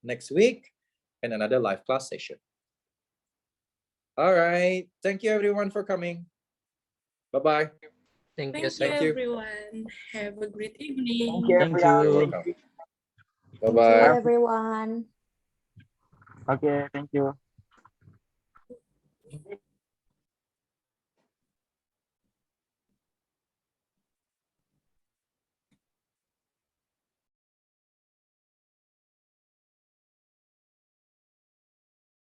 next week in another live class session. All right. Thank you, everyone, for coming. Bye-bye. Thank you, Thank you, sir. Thank you. everyone. Have a great evening. Thank you, Thank everyone. You're you. welcome. Thank you, Bye-bye. everyone. Okay, thank you.